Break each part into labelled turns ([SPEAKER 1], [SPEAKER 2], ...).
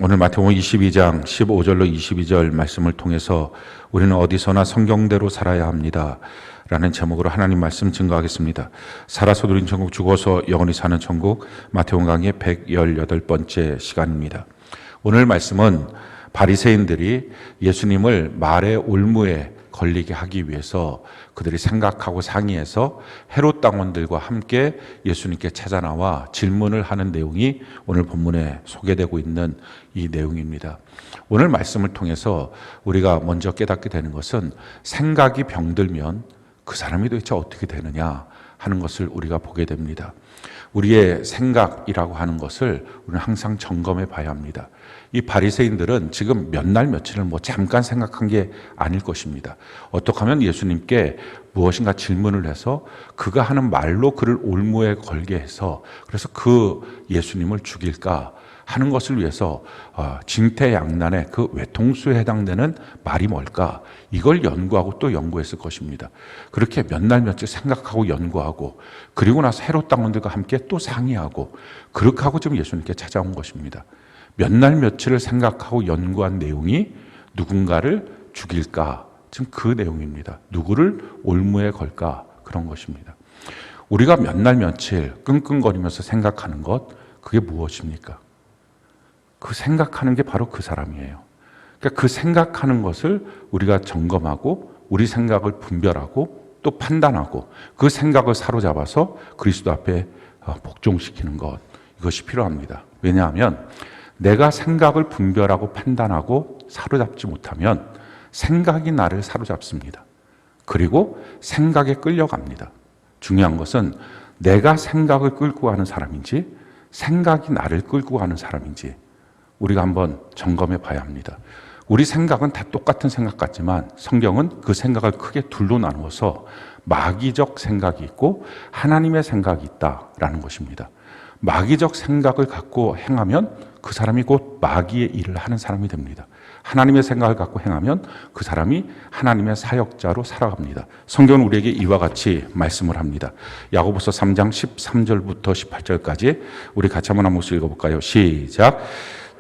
[SPEAKER 1] 오늘 마태복음 22장 15절로 22절 말씀을 통해서 우리는 어디서나 성경대로 살아야 합니다 라는 제목으로 하나님 말씀 증거하겠습니다. 살아서 누린 천국, 죽어서 영원히 사는 천국, 마태복음 강의 118번째 시간입니다. 오늘 말씀은 바리새인들이 예수님을 말의 올무에 걸리게 하기 위해서 그들이 생각하고 상의해서 헤롯 당원들과 함께 예수님께 찾아나와 질문을 하는 내용이 오늘 본문에 소개되고 있는 이 내용입니다. 오늘 말씀을 통해서 우리가 먼저 깨닫게 되는 것은 생각이 병들면 그 사람이 도대체 어떻게 되느냐 하는 것을 우리가 보게 됩니다. 우리의 생각이라고 하는 것을 우리는 항상 점검해 봐야 합니다. 이 바리새인들은 지금 몇 날 며칠을 잠깐 생각한 게 아닐 것입니다. 어떻게 하면 예수님께 무엇인가 질문을 해서 그가 하는 말로 그를 올무에 걸게 해서 그래서 그 예수님을 죽일까 하는 것을 위해서 진퇴양난의 그 외통수에 해당되는 말이 뭘까 이걸 연구하고 또 연구했을 것입니다. 그렇게 몇 날 며칠 생각하고 연구하고 그리고 나서 헤롯 당원들과 함께 또 상의하고 그렇게 하고 지금 예수님께 찾아온 것입니다. 몇 날 며칠을 생각하고 연구한 내용이 누군가를 죽일까 지금 그 내용입니다. 누구를 올무에 걸까 그런 것입니다. 우리가 몇 날 며칠 끙끙거리면서 생각하는 것 그게 무엇입니까? 그 생각하는 게 바로 그 사람이에요. 그러니까 그 생각하는 것을 우리가 점검하고 우리 생각을 분별하고 또 판단하고 그 생각을 사로잡아서 그리스도 앞에 복종시키는 것 이것이 필요합니다. 왜냐하면 내가 생각을 분별하고 판단하고 사로잡지 못하면 생각이 나를 사로잡습니다. 그리고 생각에 끌려갑니다. 중요한 것은 내가 생각을 끌고 가는 사람인지 생각이 나를 끌고 가는 사람인지 우리가 한번 점검해 봐야 합니다. 우리 생각은 다 똑같은 생각 같지만 성경은 그 생각을 크게 둘로 나누어서 마귀적 생각이 있고 하나님의 생각이 있다라는 것입니다. 마귀적 생각을 갖고 행하면 그 사람이 곧 마귀의 일을 하는 사람이 됩니다. 하나님의 생각을 갖고 행하면 그 사람이 하나님의 사역자로 살아갑니다. 성경은 우리에게 이와 같이 말씀을 합니다. 야고보서 3장 13절부터 18절까지 우리 같이 한번 한 목소리 읽어볼까요? 시작!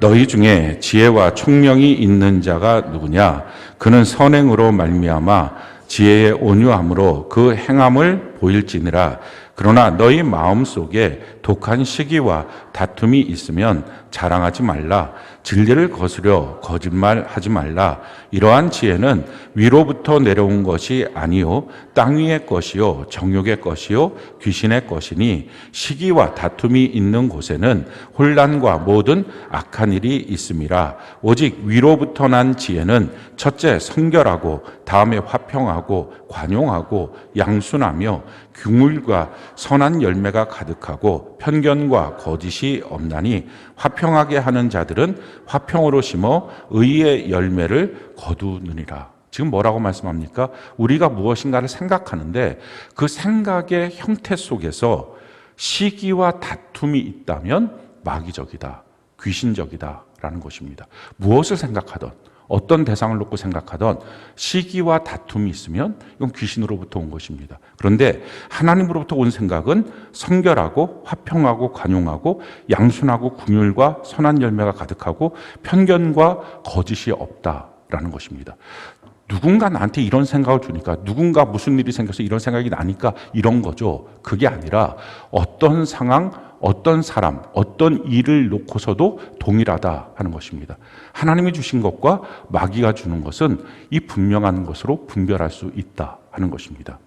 [SPEAKER 1] 너희 중에 지혜와 총명이 있는 자가 누구냐? 그는 선행으로 말미암아 지혜의 온유함으로 그 행함을 보일지니라. 그러나 너희 마음속에 독한 시기와 다툼이 있으면 자랑하지 말라. 진리를 거스려 거짓말하지 말라. 이러한 지혜는 위로부터 내려온 것이 아니요 땅 위의 것이요 정욕의 것이요 귀신의 것이니 시기와 다툼이 있는 곳에는 혼란과 모든 악한 일이 있음이라. 오직 위로부터 난 지혜는 첫째 성결하고 다음에 화평하고 관용하고 양순하며 긍휼과 선한 열매가 가득하고 편견과 거짓이 없나니 화평하게 하는 자들은 화평으로 심어 의의 열매를 거두느니라. 지금 뭐라고 말씀합니까? 우리가 무엇인가를 생각하는데 그 생각의 형태 속에서 시기와 다툼이 있다면 마귀적이다, 귀신적이다 라는 것입니다. 무엇을 생각하든 어떤 대상을 놓고 생각하던 시기와 다툼이 있으면 이건 귀신으로부터 온 것입니다. 그런데 하나님으로부터 온 생각은 성결하고 화평하고 관용하고 양순하고 긍휼과 선한 열매가 가득하고 편견과 거짓이 없다라는 것입니다. 누군가 나한테 이런 생각을 주니까 누군가 무슨 일이 생겨서 이런 생각이 나니까 이런 거죠. 그게 아니라 어떤 상황, 어떤 사람, 어떤 일을 놓고서도 동일하다 하는 것입니다. 하나님이 주신 것과 마귀가 주는 것은 이 분명한 것으로 분별할 수 있다 하는 것입니다.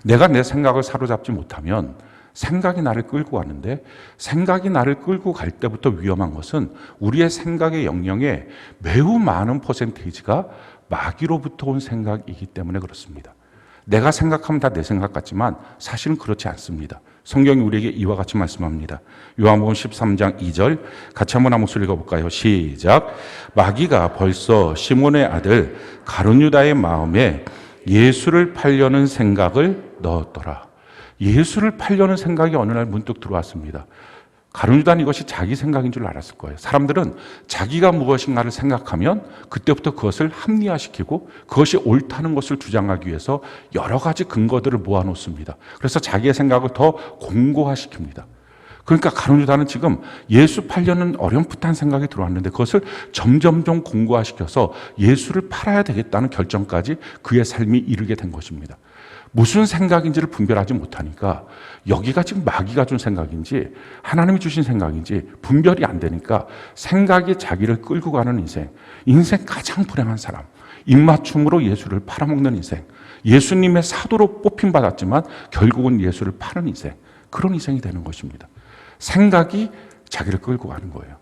[SPEAKER 1] 내가 내 생각을 사로잡지 못하면 생각이 나를 끌고 가는데 생각이 나를 끌고 갈 때부터 위험한 것은 우리의 생각의 영역에 매우 많은 퍼센테이지가 마귀로부터 온 생각이기 때문에 그렇습니다. 내가 생각하면 다 내 생각 같지만 사실은 그렇지 않습니다. 성경이 우리에게 이와 같이 말씀합니다. 요한복음 13장 2절 같이 한번 한 목소리 읽어볼까요? 시작! 마귀가 벌써 시몬의 아들 가룟유다의 마음에 예수를 팔려는 생각을 넣었더라. 예수를 팔려는 생각이 어느 날 문득 들어왔습니다. 가룟유다는 이것이 자기 생각인 줄 알았을 거예요. 사람들은 자기가 무엇인가를 생각하면 그때부터 그것을 합리화시키고 그것이 옳다는 것을 주장하기 위해서 여러 가지 근거들을 모아놓습니다. 그래서 자기의 생각을 더 공고화시킵니다. 그러니까 가룟 유다는 지금 예수 팔려는 어렴풋한 생각이 들어왔는데 그것을 점점점 공고화시켜서 예수를 팔아야 되겠다는 결정까지 그의 삶이 이르게 된 것입니다. 무슨 생각인지를 분별하지 못하니까 여기가 지금 마귀가 준 생각인지 하나님이 주신 생각인지 분별이 안 되니까 생각이 자기를 끌고 가는 인생 가장 불행한 사람, 입맞춤으로 예수를 팔아먹는 인생, 예수님의 사도로 뽑힘받았지만 결국은 예수를 파는 인생, 그런 인생이 되는 것입니다. 생각이 자기를 끌고 가는 거예요.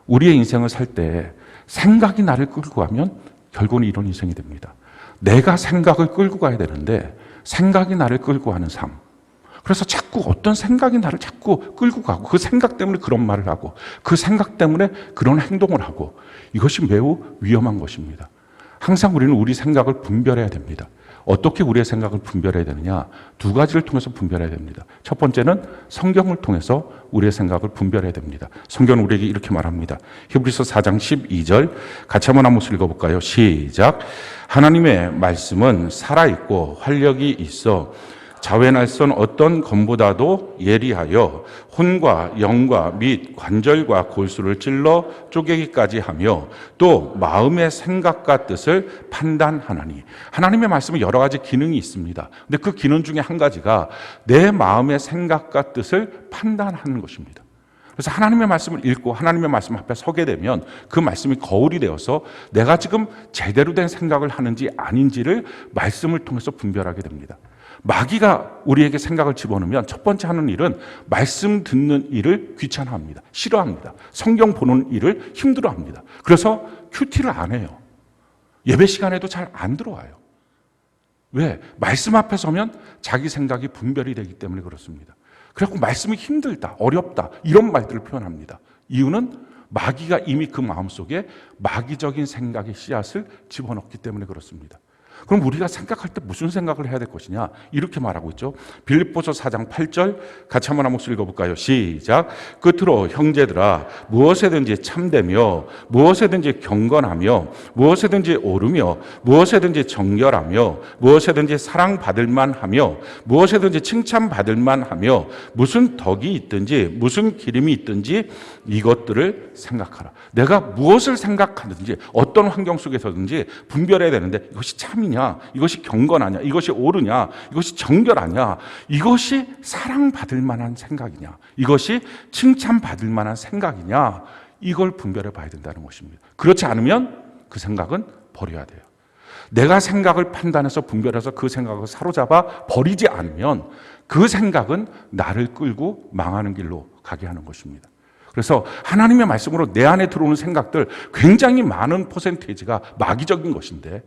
[SPEAKER 1] 우리의 인생을 살 때 생각이 나를 끌고 가면 결국은 이런 인생이 됩니다. 내가 생각을 끌고 가야 되는데 생각이 나를 끌고 가는 삶. 그래서 자꾸 어떤 생각이 나를 자꾸 끌고 가고 그 생각 때문에 그런 말을 하고 그 생각 때문에 그런 행동을 하고 이것이 매우 위험한 것입니다. 항상 우리는 우리 생각을 분별해야 됩니다. 어떻게 우리의 생각을 분별해야 되느냐? 두 가지를 통해서 분별해야 됩니다. 첫 번째는 성경을 통해서 우리의 생각을 분별해야 됩니다. 성경은 우리에게 이렇게 말합니다. 히브리서 4장 12절 같이 한번 한 목소리 읽어볼까요? 시작. 하나님의 말씀은 살아있고 활력이 있어 자회날선 어떤 검보다도 예리하여 혼과 영과 및 관절과 골수를 찔러 쪼개기까지 하며 또 마음의 생각과 뜻을 판단하나니. 하나님의 말씀은 여러 가지 기능이 있습니다. 근데 그 기능 중에 한 가지가 내 마음의 생각과 뜻을 판단하는 것입니다. 그래서 하나님의 말씀을 읽고 하나님의 말씀 앞에 서게 되면 그 말씀이 거울이 되어서 내가 지금 제대로 된 생각을 하는지 아닌지를 말씀을 통해서 분별하게 됩니다. 마귀가 우리에게 생각을 집어넣으면 첫 번째 하는 일은 말씀 듣는 일을 귀찮아합니다. 싫어합니다. 성경 보는 일을 힘들어합니다. 그래서 큐티를 안 해요. 예배 시간에도 잘 안 들어와요. 왜? 말씀 앞에 서면 자기 생각이 분별이 되기 때문에 그렇습니다. 그래서 말씀이 힘들다, 어렵다 이런 말들을 표현합니다. 이유는 마귀가 이미 그 마음속에 마귀적인 생각의 씨앗을 집어넣기 때문에 그렇습니다. 그럼 우리가 생각할 때 무슨 생각을 해야 될 것이냐? 이렇게 말하고 있죠. 빌립보서 4장 8절 같이 한번 한 목소리 읽어볼까요? 시작. 끝으로 형제들아 무엇에든지 참되며 무엇에든지 경건하며 무엇에든지 옳으며 무엇에든지 정결하며 무엇에든지 사랑받을 만하며 무엇에든지 칭찬받을 만하며 무슨 덕이 있든지 무슨 기름이 있든지 이것들을 생각하라. 내가 무엇을 생각하든지 어떤 환경 속에서든지 분별해야 되는데 이것이 참이냐? 이것이 경건하냐? 이것이 옳으냐? 이것이 정결하냐? 이것이 사랑받을 만한 생각이냐? 이것이 칭찬받을 만한 생각이냐? 이걸 분별해 봐야 된다는 것입니다. 그렇지 않으면 그 생각은 버려야 돼요. 내가 생각을 판단해서 분별해서 그 생각을 사로잡아 버리지 않으면 그 생각은 나를 끌고 망하는 길로 가게 하는 것입니다. 그래서 하나님의 말씀으로 내 안에 들어오는 생각들 굉장히 많은 퍼센테이지가 마귀적인 것인데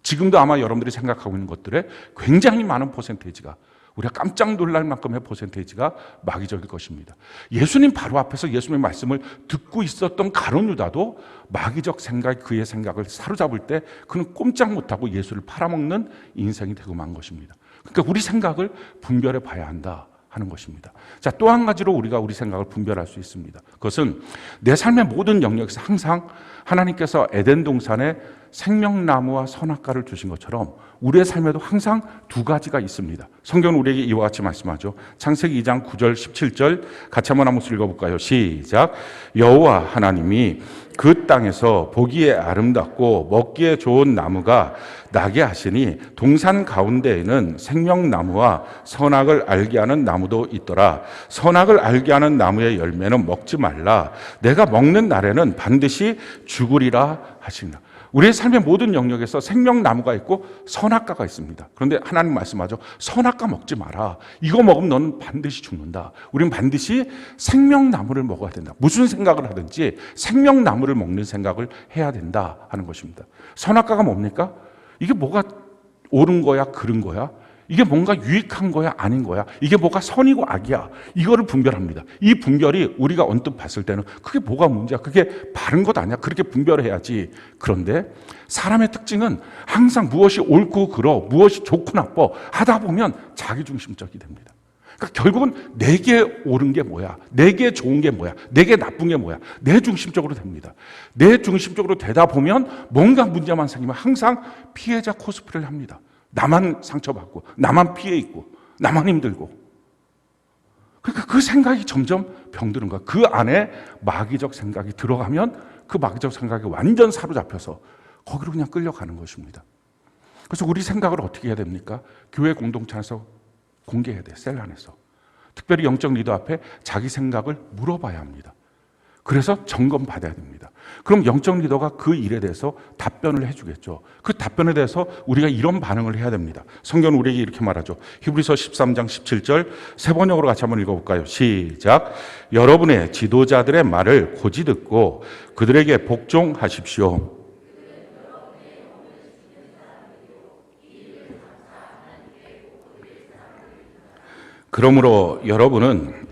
[SPEAKER 1] 지금도 아마 여러분들이 생각하고 있는 것들의 굉장히 많은 퍼센테이지가 우리가 깜짝 놀랄 만큼의 퍼센테이지가 마귀적일 것입니다. 예수님 바로 앞에서 예수님의 말씀을 듣고 있었던 가룟 유다도 마귀적 생각, 그의 생각을 사로잡을 때 그는 꼼짝 못하고 예수를 팔아먹는 인생이 되고 만 것입니다. 그러니까 우리 생각을 분별해 봐야 한다 하는 것입니다. 자, 또 한 가지로 우리가 우리 생각을 분별할 수 있습니다. 그것은 내 삶의 모든 영역에서 항상 하나님께서 에덴 동산에 생명나무와 선악과를 주신 것처럼 우리의 삶에도 항상 두 가지가 있습니다. 성경은 우리에게 이와 같이 말씀하죠. 창세기 2장 9절 17절 같이 한번 읽어볼까요? 시작. 여호와 하나님이 그 땅에서 보기에 아름답고 먹기에 좋은 나무가 나게 하시니 동산 가운데에는 생명나무와 선악을 알게 하는 나무도 있더라. 선악을 알게 하는 나무의 열매는 먹지 말라. 내가 먹는 날에는 반드시 죽으리라 하시니라. 우리의 삶의 모든 영역에서 생명나무가 있고 선악과가 있습니다. 그런데 하나님 말씀하죠. 선악과 먹지 마라. 이거 먹으면 너는 반드시 죽는다. 우리는 반드시 생명나무를 먹어야 된다. 무슨 생각을 하든지 생명나무를 먹는 생각을 해야 된다 하는 것입니다. 선악과가 뭡니까? 이게 뭐가 옳은 거야, 그른 거야? 이게 뭔가 유익한 거야, 아닌 거야? 이게 뭐가 선이고 악이야? 이거를 분별합니다. 이 분별이 우리가 언뜻 봤을 때는 그게 뭐가 문제야? 그게 바른 것 아니야? 그렇게 분별해야지. 그런데 사람의 특징은 항상 무엇이 옳고 그러, 무엇이 좋고 나빠 하다 보면 자기중심적이 됩니다. 그러니까 결국은 내게 옳은 게 뭐야? 내게 좋은 게 뭐야? 내게 나쁜 게 뭐야? 내 중심적으로 됩니다. 내 중심적으로 되다 보면 뭔가 문제만 생기면 항상 피해자 코스프레를 합니다. 나만 상처받고 나만 피해 있고 나만 힘들고 그러니까 그 생각이 점점 병드는 거야. 그 안에 마귀적 생각이 들어가면 그 마귀적 생각에 완전 사로잡혀서 거기로 그냥 끌려가는 것입니다. 그래서 우리 생각을 어떻게 해야 됩니까? 교회 공동체 안에서 공개해야 돼요. 셀 안에서. 특별히 영적 리더 앞에 자기 생각을 물어봐야 합니다. 그래서 점검받아야 됩니다. 그럼 영적 리더가 그 일에 대해서 답변을 해주겠죠. 그 답변에 대해서 우리가 이런 반응을 해야 됩니다. 성경은 우리에게 이렇게 말하죠. 히브리서 13장 17절 세 번역으로 같이 한번 읽어볼까요? 시작. 여러분의 지도자들의 말을 고지 듣고 그들에게 복종하십시오. 그러므로 여러분은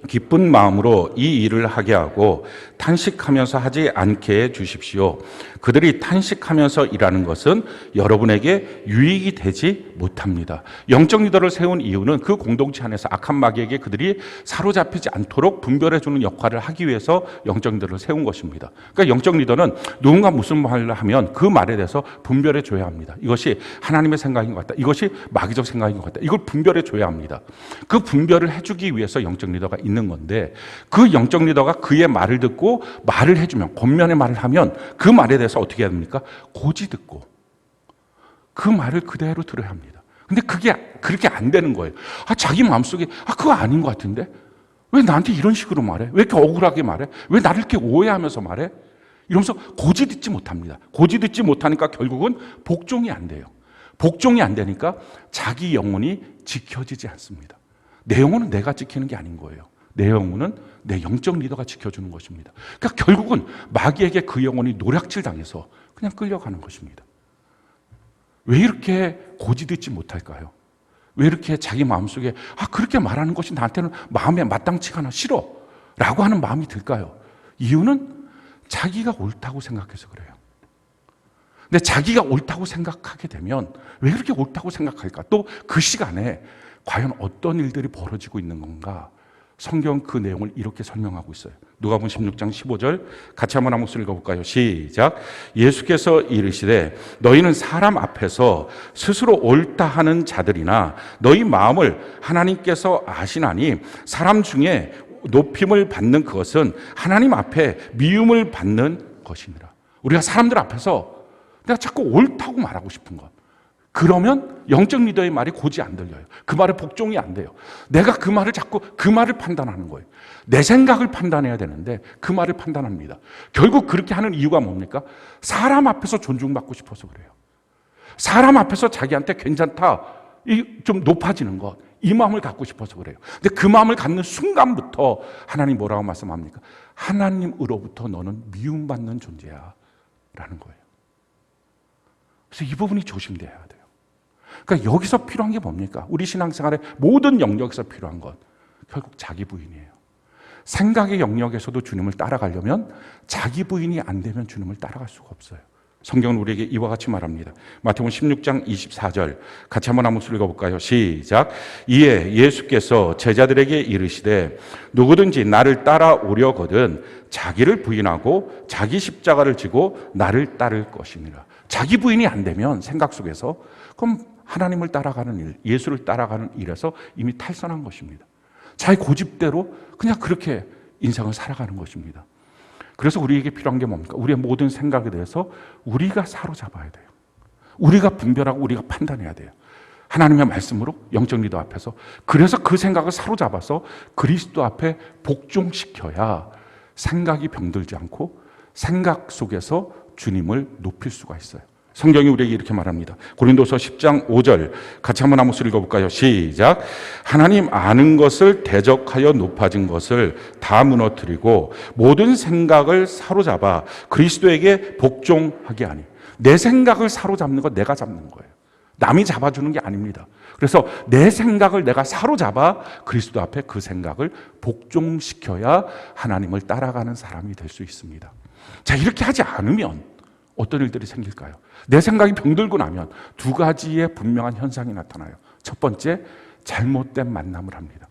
[SPEAKER 1] 기쁜 마음으로 이 일을 하게 하고 탄식하면서 하지 않게 해 주십시오. 그들이 탄식하면서 일하는 것은 여러분에게 유익이 되지 못합니다. 영적 리더를 세운 이유는 그 공동체 안에서 악한 마귀에게 그들이 사로잡히지 않도록 분별해 주는 역할을 하기 위해서 영적 리더를 세운 것입니다. 그러니까 영적 리더는 누군가 무슨 말을 하면 그 말에 대해서 분별해 줘야 합니다. 이것이 하나님의 생각인 것 같다. 이것이 마귀적 생각인 것 같다. 이걸 분별해 줘야 합니다. 그 분별을 해주기 위해서 영적 리더가 있는 건데 그 영적 리더가 그의 말을 듣고 말을 해주면 권면의 말을 하면 그 말에 대해서 어떻게 해야 됩니까? 고지 듣고 그 말을 그대로 들어야 합니다. 근데 그게 그렇게 안 되는 거예요. 자기 마음속에 그거 아닌 것 같은데 왜 나한테 이런 식으로 말해? 왜 이렇게 억울하게 말해? 왜 나를 이렇게 오해하면서 말해? 이러면서 고지 듣지 못합니다. 고지 듣지 못하니까 결국은 복종이 안 돼요. 복종이 안 되니까 자기 영혼이 지켜지지 않습니다. 내 영혼은 내가 지키는 게 아닌 거예요. 내 영혼은 내 영적 리더가 지켜주는 것입니다. 그러니까 결국은 마귀에게 그 영혼이 노략질 당해서 그냥 끌려가는 것입니다. 왜 이렇게 고지 듣지 못할까요? 왜 이렇게 자기 마음속에 그렇게 말하는 것이 나한테는 마음에 마땅치가 않아 싫어 라고 하는 마음이 들까요? 이유는 자기가 옳다고 생각해서 그래요. 근데 자기가 옳다고 생각하게 되면 왜 그렇게 옳다고 생각할까? 또 그 시간에 과연 어떤 일들이 벌어지고 있는 건가? 성경 그 내용을 이렇게 설명하고 있어요. 누가복음 16장 15절 같이 한번 한 목소리 읽어볼까요? 시작. 예수께서 이르시되 너희는 사람 앞에서 스스로 옳다 하는 자들이나 너희 마음을 하나님께서 아시나니 사람 중에 높임을 받는 그것은 하나님 앞에 미움을 받는 것이니라. 우리가 사람들 앞에서 내가 자꾸 옳다고 말하고 싶은 것, 그러면 영적 리더의 말이 고지 안 들려요. 그 말에 복종이 안 돼요. 내가 그 말을 자꾸 그 말을 판단하는 거예요. 내 생각을 판단해야 되는데 그 말을 판단합니다. 결국 그렇게 하는 이유가 뭡니까? 사람 앞에서 존중받고 싶어서 그래요. 사람 앞에서 자기한테 괜찮다, 좀 높아지는 것, 이 마음을 갖고 싶어서 그래요. 근데 그 마음을 갖는 순간부터 하나님 뭐라고 말씀합니까? 하나님으로부터 너는 미움받는 존재야 라는 거예요. 그래서 이 부분이 조심돼야 돼요. 그러니까 여기서 필요한 게 뭡니까? 우리 신앙생활의 모든 영역에서 필요한 것, 결국 자기 부인이에요. 생각의 영역에서도 주님을 따라가려면 자기 부인이 안 되면 주님을 따라갈 수가 없어요. 성경은 우리에게 이와 같이 말합니다. 마태복음 16장 24절 같이 한번 한 목소리 읽어볼까요? 시작. 이에 예수께서 제자들에게 이르시되 누구든지 나를 따라오려거든 자기를 부인하고 자기 십자가를 지고 나를 따를 것이니라. 자기 부인이 안 되면 생각 속에서 그럼 하나님을 따라가는 일, 예수를 따라가는 일에서 이미 탈선한 것입니다. 자기 고집대로 그냥 그렇게 인생을 살아가는 것입니다. 그래서 우리에게 필요한 게 뭡니까? 우리의 모든 생각에 대해서 우리가 사로잡아야 돼요. 우리가 분별하고 우리가 판단해야 돼요. 하나님의 말씀으로 영적 리더 앞에서. 그래서 그 생각을 사로잡아서 그리스도 앞에 복종시켜야 생각이 병들지 않고 생각 속에서 주님을 높일 수가 있어요. 성경이 우리에게 이렇게 말합니다. 고린도서 10장 5절 같이 한번 한 목소리 읽어볼까요? 시작. 하나님 아는 것을 대적하여 높아진 것을 다 무너뜨리고 모든 생각을 사로잡아 그리스도에게 복종하게 하니. 내 생각을 사로잡는 건 내가 잡는 거예요. 남이 잡아주는 게 아닙니다. 그래서 내 생각을 내가 사로잡아 그리스도 앞에 그 생각을 복종시켜야 하나님을 따라가는 사람이 될 수 있습니다. 자, 이렇게 하지 않으면 어떤 일들이 생길까요? 내 생각이 병들고 나면 두 가지의 분명한 현상이 나타나요. 첫 번째, 잘못된 만남을 합니다.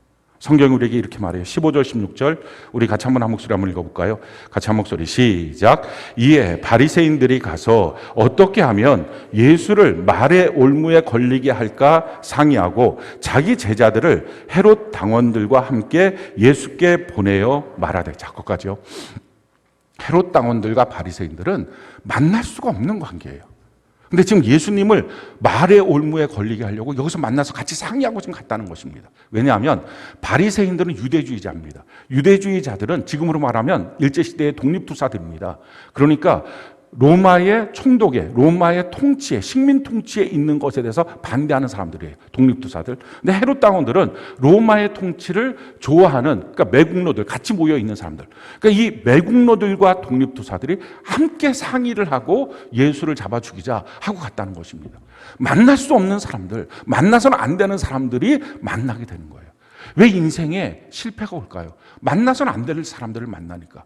[SPEAKER 1] 성경이 우리에게 이렇게 말해요. 15절, 16절 우리 같이 한 목소리 한번 읽어볼까요? 같이 한 목소리 시작. 이에 바리새인들이 가서 어떻게 하면 예수를 말의 올무에 걸리게 할까 상의하고 자기 제자들을 헤롯 당원들과 함께 예수께 보내어 말하되. 자, 거기까지요. 헤롯 당원들과 바리새인들은 만날 수가 없는 관계예요. 근데 지금 예수님을 말의 올무에 걸리게 하려고 여기서 만나서 같이 상의하고 지금 갔다는 것입니다. 왜냐하면 바리새인들은 유대주의자입니다. 유대주의자들은 지금으로 말하면 일제시대의 독립투사들입니다. 그러니까 로마의 총독에, 로마의 통치에, 식민 통치에 있는 것에 대해서 반대하는 사람들이에요. 독립투사들. 근데 헤롯 당원들은 로마의 통치를 좋아하는, 그러니까 매국노들, 같이 모여 있는 사람들. 그러니까 이 매국노들과 독립투사들이 함께 상의를 하고 예수를 잡아 죽이자 하고 갔다는 것입니다. 만날 수 없는 사람들, 만나서는 안 되는 사람들이 만나게 되는 거예요. 왜 인생에 실패가 올까요? 만나서는 안 될 사람들을 만나니까.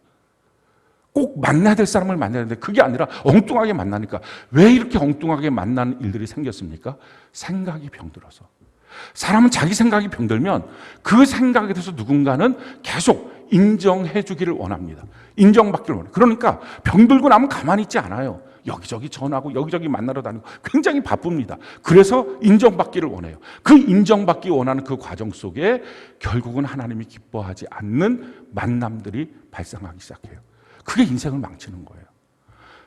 [SPEAKER 1] 꼭 만나야 될 사람을 만나야 되는데 그게 아니라 엉뚱하게 만나니까. 왜 이렇게 엉뚱하게 만나는 일들이 생겼습니까? 생각이 병들어서. 사람은 자기 생각이 병들면 그 생각에 대해서 누군가는 계속 인정해 주기를 원합니다. 인정받기를 원해요. 그러니까 병들고 나면 가만히 있지 않아요. 여기저기 전하고 여기저기 만나러 다니고 굉장히 바쁩니다. 그래서 인정받기를 원해요. 그 인정받기 원하는 그 과정 속에 결국은 하나님이 기뻐하지 않는 만남들이 발생하기 시작해요. 그게 인생을 망치는 거예요.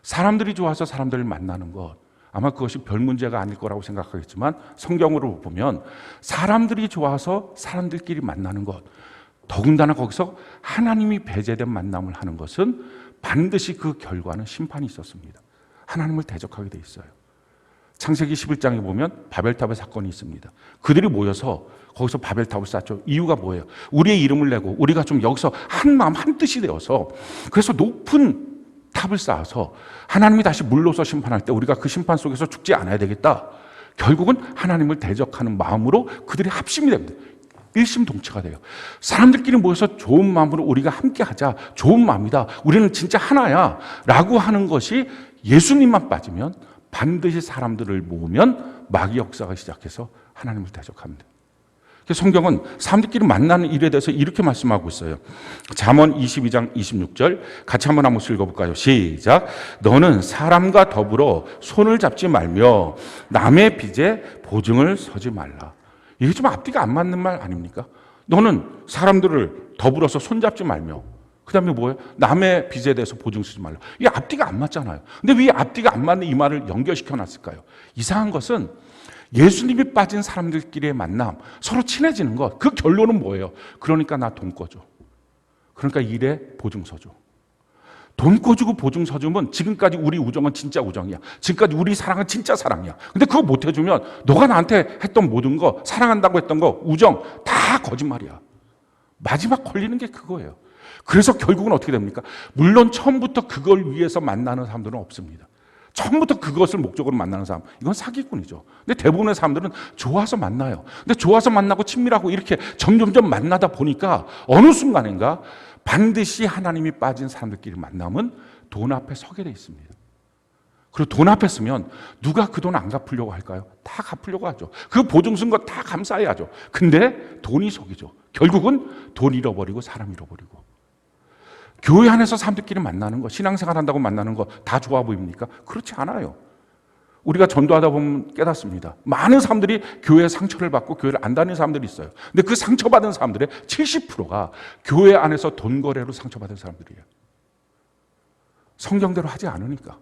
[SPEAKER 1] 사람들이 좋아서 사람들을 만나는 것, 아마 그것이 별 문제가 아닐 거라고 생각하겠지만 성경으로 보면 사람들이 좋아서 사람들끼리 만나는 것, 더군다나 거기서 하나님이 배제된 만남을 하는 것은 반드시 그 결과는 심판이 있었습니다. 하나님을 대적하게 돼 있어요. 창세기 11장에 보면 바벨탑의 사건이 있습니다. 그들이 모여서 거기서 바벨탑을 쌓죠. 이유가 뭐예요? 우리의 이름을 내고 우리가 좀 여기서 한 마음 한 뜻이 되어서 그래서 높은 탑을 쌓아서 하나님이 다시 물로서 심판할 때 우리가 그 심판 속에서 죽지 않아야 되겠다. 결국은 하나님을 대적하는 마음으로 그들이 합심이 됩니다. 일심동체가 돼요. 사람들끼리 모여서 좋은 마음으로 우리가 함께 하자. 좋은 마음이다. 우리는 진짜 하나야. 라고 하는 것이 예수님만 빠지면 반드시 사람들을 모으면 마귀 역사가 시작해서 하나님을 대적합니다. 성경은 사람들끼리 만나는 일에 대해서 이렇게 말씀하고 있어요. 잠언 22장 26절 같이 한번 읽어볼까요? 시작. 너는 사람과 더불어 손을 잡지 말며 남의 빚에 보증을 서지 말라. 이게 좀 앞뒤가 안 맞는 말 아닙니까? 너는 사람들을 더불어서 손잡지 말며 그 다음에 뭐예요? 남의 빚에 대해서 보증 서지 말라. 이게 앞뒤가 안 맞잖아요. 근데 왜 앞뒤가 안 맞는 이 말을 연결시켜 놨을까요? 이상한 것은 예수님이 빠진 사람들끼리의 만남, 서로 친해지는 것, 그 결론은 뭐예요? 그러니까 나 돈 꿔줘. 그러니까 일에 보증 서줘. 돈 꿔주고 보증 서주면 지금까지 우리 우정은 진짜 우정이야. 지금까지 우리 사랑은 진짜 사랑이야. 근데 그거 못 해주면 너가 나한테 했던 모든 거, 사랑한다고 했던 거, 우정 다 거짓말이야. 마지막 걸리는 게 그거예요. 그래서 결국은 어떻게 됩니까? 물론 처음부터 그걸 위해서 만나는 사람들은 없습니다. 처음부터 그것을 목적으로 만나는 사람, 이건 사기꾼이죠. 근데 대부분의 사람들은 좋아서 만나요. 근데 좋아서 만나고 친밀하고 이렇게 점점점 만나다 보니까 어느 순간인가 반드시 하나님이 빠진 사람들끼리 만나면 돈 앞에 서게 돼 있습니다. 그리고 돈 앞에 서면 누가 그 돈 안 갚으려고 할까요? 다 갚으려고 하죠. 그 보증 쓴 거 다 감사해야죠. 근데 돈이 속이죠. 결국은 돈 잃어버리고 사람 잃어버리고. 교회 안에서 사람들끼리 만나는 거, 신앙생활 한다고 만나는 거 다 좋아 보입니까? 그렇지 않아요. 우리가 전도하다 보면 깨닫습니다. 많은 사람들이 교회에 상처를 받고 교회를 안 다니는 사람들이 있어요. 근데 그 상처받은 사람들의 70%가 교회 안에서 돈 거래로 상처받은 사람들이에요. 성경대로 하지 않으니까.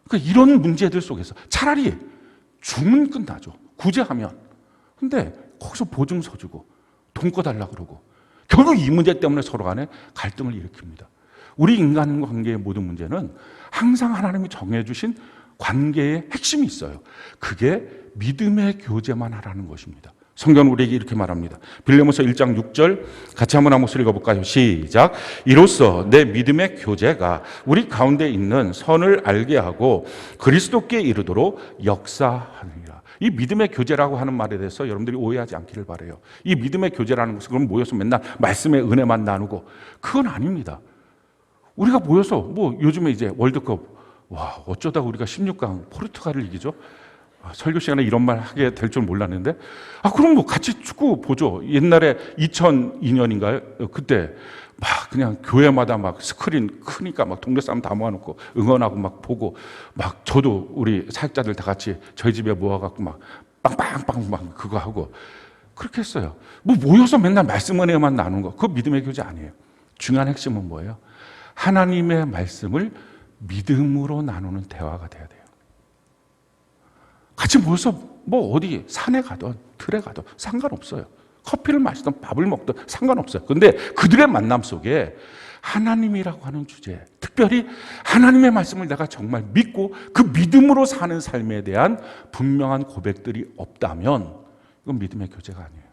[SPEAKER 1] 그러니까 이런 문제들 속에서 차라리 주면 끝나죠. 구제하면. 근데 거기서 보증 서주고 돈 꺼달라 그러고 결국 이 문제 때문에 서로 간에 갈등을 일으킵니다. 우리 인간관계의 모든 문제는 항상 하나님이 정해주신 관계의 핵심이 있어요. 그게 믿음의 교제만 하라는 것입니다. 성경은 우리에게 이렇게 말합니다. 빌레몬서 1장 6절 같이 한번 읽어볼까요? 시작. 이로써 내 믿음의 교제가 우리 가운데 있는 선을 알게 하고 그리스도께 이르도록 역사하느니라. 이 믿음의 교제라고 하는 말에 대해서 여러분들이 오해하지 않기를 바라요. 이 믿음의 교제라는 것은 그럼 모여서 맨날 말씀의 은혜만 나누고 그건 아닙니다. 우리가 모여서 뭐 요즘에 이제 월드컵 와 어쩌다 우리가 16강 포르투갈을 이기죠. 설교 시간에 이런 말 하게 될 줄 몰랐는데, 그럼 뭐 같이 축구 보죠. 옛날에 2002년인가요? 그때 막 그냥 교회마다 막 스크린 크니까 막 동네 사람 다 모아놓고 응원하고 막 보고, 막 저도 우리 사역자들 다 같이 저희 집에 모아갖고 막 빵빵빵 막 그거 하고 그렇게 했어요. 뭐 모여서 맨날 말씀 은혜만 나누는 거, 그거 믿음의 교제 아니에요. 중요한 핵심은 뭐예요? 하나님의 말씀을 믿음으로 나누는 대화가 돼야 돼요. 같이 모여서 뭐 어디 산에 가든 들에 가든 상관없어요. 커피를 마시든 밥을 먹든 상관없어요. 그런데 그들의 만남 속에 하나님이라고 하는 주제, 특별히 하나님의 말씀을 내가 정말 믿고 그 믿음으로 사는 삶에 대한 분명한 고백들이 없다면 이건 믿음의 교제가 아니에요.